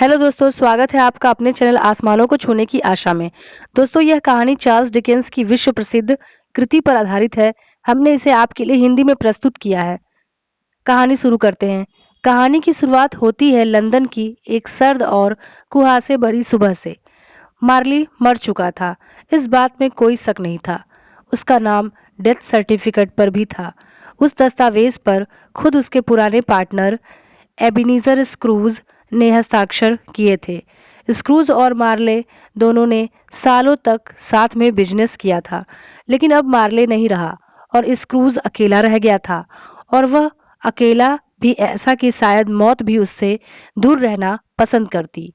Hello दोस्तों, स्वागत है आपका अपने चैनल आसमानों को छूने की आशा में। दोस्तों, यह कहानी चार्ल्स डिकेंस की विश्व प्रसिद्ध कृति पर आधारित है। हमने इसे आपके लिए हिंदी में प्रस्तुत किया है। कहानी शुरू करते हैं। कहानी की शुरुआत होती है लंदन की एक सर्द और कुहासे भरी सुबह से। मार्ली मर चुका था, इस बात में कोई शक नहीं था। उसका नाम डेथ सर्टिफिकेट पर भी था। उस दस्तावेज पर खुद उसके पुराने पार्टनर एबिनीजर स्क्रूज ने हस्ताक्षर किए थे। स्क्रूज और मार्ले दोनों ने सालों तक साथ में बिजनेस किया था, लेकिन अब मार्ले नहीं रहा और स्क्रूज अकेला रह गया था। और वह अकेला भी ऐसा कि शायद मौत भी उससे दूर रहना पसंद करती।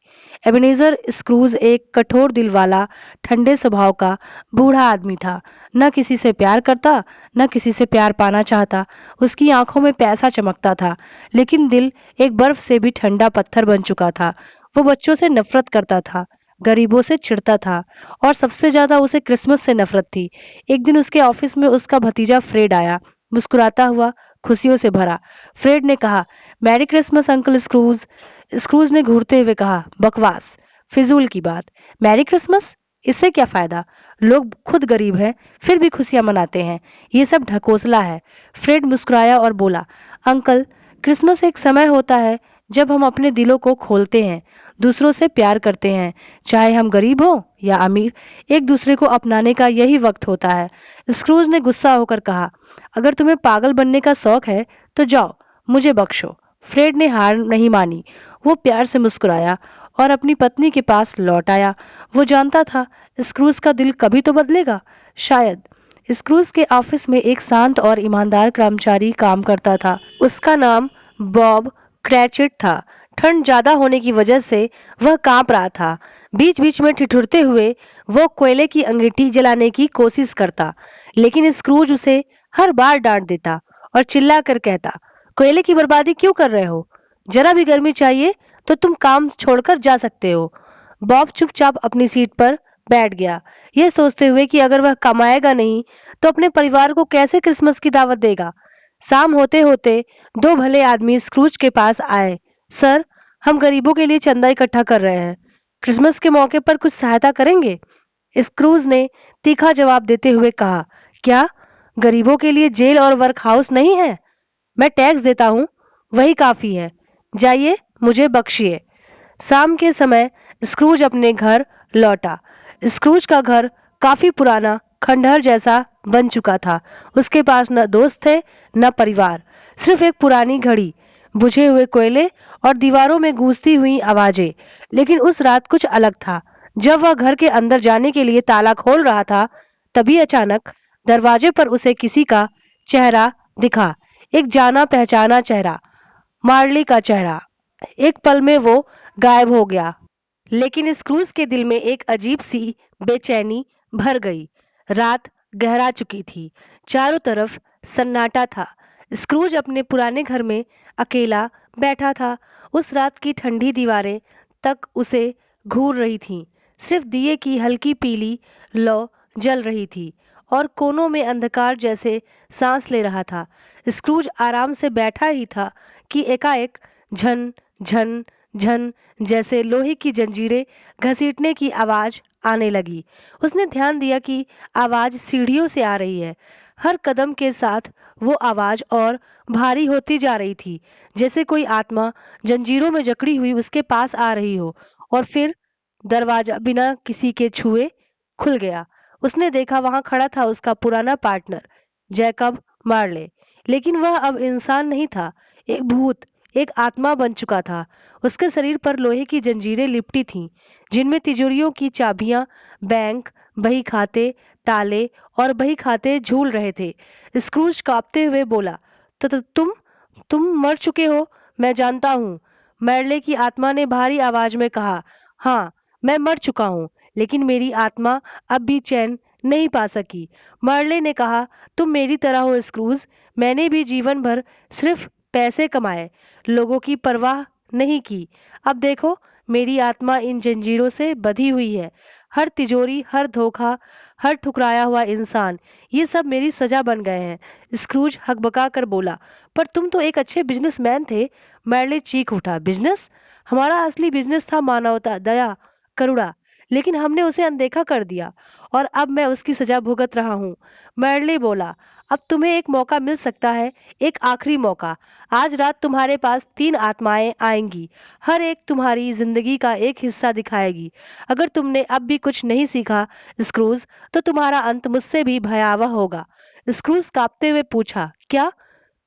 एबेनेज़र स्क्रूज एक कठोर दिल वाला, ठंडे स्वभाव का बूढ़ा आदमी था। न किसी से प्यार करता, न किसी से प्यार पाना चाहता। उसकी आंखों में पैसा चमकता था, लेकिन दिल एक बर्फ से भी ठंडा पत्थर बन चुका था। वो बच्चों से नफरत करता था, गरीबों से चिढ़ता था, और सबसे ज्यादा उसे क्रिसमस से नफरत थी। एक दिन उसके ऑफिस में उसका भतीजा फ्रेड आया, मुस्कुराता हुआ, खुशियों से भरा। फ्रेड ने कहा, merry Christmas uncle Scrooge. Scrooge ने घूरते हुए कहा, बकवास, फिजूल की बात। मैरी क्रिसमस, इससे क्या फायदा? लोग खुद गरीब हैं, फिर भी खुशियां मनाते हैं। ये सब ढकोसला है। फ्रेड मुस्कुराया और बोला, अंकल, क्रिसमस एक समय होता है जब हम अपने दिलों को खोलते हैं, दूसरों से प्यार करते हैं, चाहे हम गरीब हो या अमीर। एक दूसरे को अपनाने का यही वक्त होता है। स्क्रूज ने गुस्सा होकर कहा, अगर तुम्हें पागल बनने का शौक है तो जाओ, मुझे बख्शो। फ्रेड ने हार नहीं मानी। वो प्यार से मुस्कुराया और अपनी पत्नी के पास लौट आया। वो जानता था स्क्रूज का दिल कभी तो बदलेगा, शायद। स्क्रूज के ऑफिस में एक शांत और ईमानदार कर्मचारी काम करता था। उसका नाम बॉब क्रैचेट था। ठंड ज्यादा होने की वजह से वह कांप रहा था। बीच बीच में ठिठुरते हुए वो कोयले की अंगीठी जलाने की कोशिश करता, लेकिन स्क्रूज उसे हर बार डांट देता और चिल्ला कर कहता, कोयले की बर्बादी क्यों कर रहे हो? जरा भी गर्मी चाहिए तो तुम काम छोड़कर जा सकते हो। बॉब चुपचाप अपनी सीट पर बैठ गया, यह सोचते हुए कि अगर वह कमाएगा नहीं तो अपने परिवार को कैसे क्रिसमस की दावत देगा। शाम होते होते दो भले आदमी स्क्रूज के पास आए। सर, हम गरीबों के लिए चंदा इकट्ठा कर रहे हैं, क्रिसमस के मौके पर कुछ सहायता करेंगे? स्क्रूज ने तीखा जवाब देते हुए कहा, क्या गरीबों के लिए जेल और वर्क हाउस नहीं है? मैं टैक्स देता हूँ, वही काफी है। जाइए, मुझे बख्शिए। शाम के समय स्क्रूज अपने घर लौटा। स्क्रूज का घर काफी पुराना, खंडहर जैसा बन चुका था। उसके पास न दोस्त थे, न परिवार, सिर्फ एक पुरानी घड़ी, बुझे हुए कोयले और दीवारों में गूंजती हुई आवाजें। लेकिन उस रात कुछ अलग था। जब वह घर के अंदर जाने के लिए ताला खोल रहा था, तभी अचानक दरवाजे पर उसे किसी का चेहरा दिखा। एक जाना पहचाना चेहरा, मार्ली का चेहरा। एक पल में वो गायब हो गया, लेकिन स्क्रूज के दिल में एक अजीब सी बेचैनी भर गई। रात गहरा चुकी थी, चारों तरफ सन्नाटा था। स्क्रूज अपने पुराने घर में अकेला बैठा था। उस रात की ठंडी दीवारें तक उसे घूर रही थीं। सिर्फ दिए की हल्की पीली लौ जल रही थी और कोनों में अंधकार जैसे सांस ले रहा था। स्क्रूज आराम से बैठा ही था कि एकाएक झन झन झन जैसे लोहे की जंजीरें घसीटने की आवाज आने लगी। उसने ध्यान दिया कि आवाज सीढ़ियों से आ रही है। हर कदम के साथ वो आवाज और भारी होती जा रही थी, जैसे कोई आत्मा जंजीरों में जकड़ी हुई उसके पास आ रही हो। और फिर दरवाजा बिना किसी के छुए खुल गया। उसने देखा वहां खड़ा था उसका पुराना पार्टनर जैकब मार्ले। लेकिन वह अब इंसान नहीं था, एक भूत, एक आत्मा बन चुका था। उसके शरीर पर लोहे की जंजीरें लिपटी थीं, जिनमें तिजोरियों की चाबियां, बैंक, बही खाते, ताले और बही खाते झूल रहे थे। स्क्रूज कांपते हुए बोला, तो तुम मर चुके हो, मैं जानता हूँ। मैरले की आत्मा ने भारी आवाज में कहा, हाँ, मैं मर चुका हूँ, लेकिन मेरी आत्मा अब भी चैन नहीं पा सकी। मर्ले ने कहा, तुम मेरी तरह हो स्क्रूज। मैंने भी जीवन भर सिर्फ पैसे कमाए, लोगों की परवाह नहीं की। अब देखो, मेरी आत्मा इन जंजीरों से बंधी हुई है। हर तिजोरी, हर धोखा, हर ठुकराया हुआ इंसान, ये सब मेरी सजा बन गए हैं। स्क्रूज हकबका कर बोला, पर तुम तो एक अच्छे बिजनेसमैन थे। मैरले चीख उठा, बिजनेस? हमारा असली बिजनेस था मानवता, दया, करुणा, लेकिन हमने उसे अनदेखा कर दिया और अब मैं उसकी सजा भुगत रहा हूँ। मैडली बोला, अब तुम्हें एक मौका मिल सकता है, एक आखिरी मौका। आज रात तुम्हारे पास 3 आत्माएं आएंगी, हर एक तुम्हारी जिंदगी का एक हिस्सा दिखाएगी। अगर तुमने अब भी कुछ नहीं सीखा स्क्रूज, तो तुम्हारा अंत मुझसे भी भयावह होगा। स्क्रूज कांपते हुए पूछा, क्या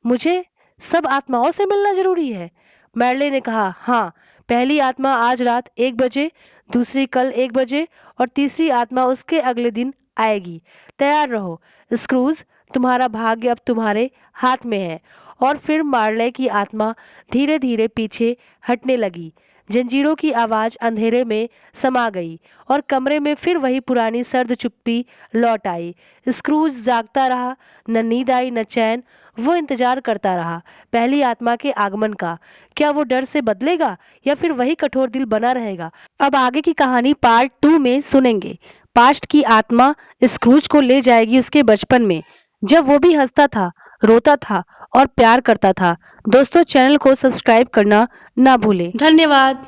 मुझे सब आत्माओं से मिलना जरूरी है? मैरले ने कहा, हाँ, पहली आत्मा आज रात 1 बजे, दूसरी कल 1 बजे और तीसरी आत्मा उसके अगले दिन आएगी। तैयार रहो स्क्रूज, तुम्हारा भाग्य अब तुम्हारे हाथ में है। और फिर मार्ले की आत्मा धीरे धीरे पीछे हटने लगी। जंजीरों की आवाज अंधेरे में समा गई और कमरे में फिर वही पुरानी सर्द चुप्पी लौट आई। स्क्रूज जागता रहा, न नींद आई न चैन। वो इंतजार करता रहा पहली आत्मा के आगमन का। क्या वो डर से बदलेगा या फिर वही कठोर दिल बना रहेगा? अब आगे की कहानी पार्ट 2 में सुनेंगे। पास्ट की आत्मा स्क्रूज को ले जाएगी उसके बचपन में, जब वो भी हंसता था, रोता था और प्यार करता था। दोस्तों, चैनल को सब्सक्राइब करना ना भूलें। धन्यवाद।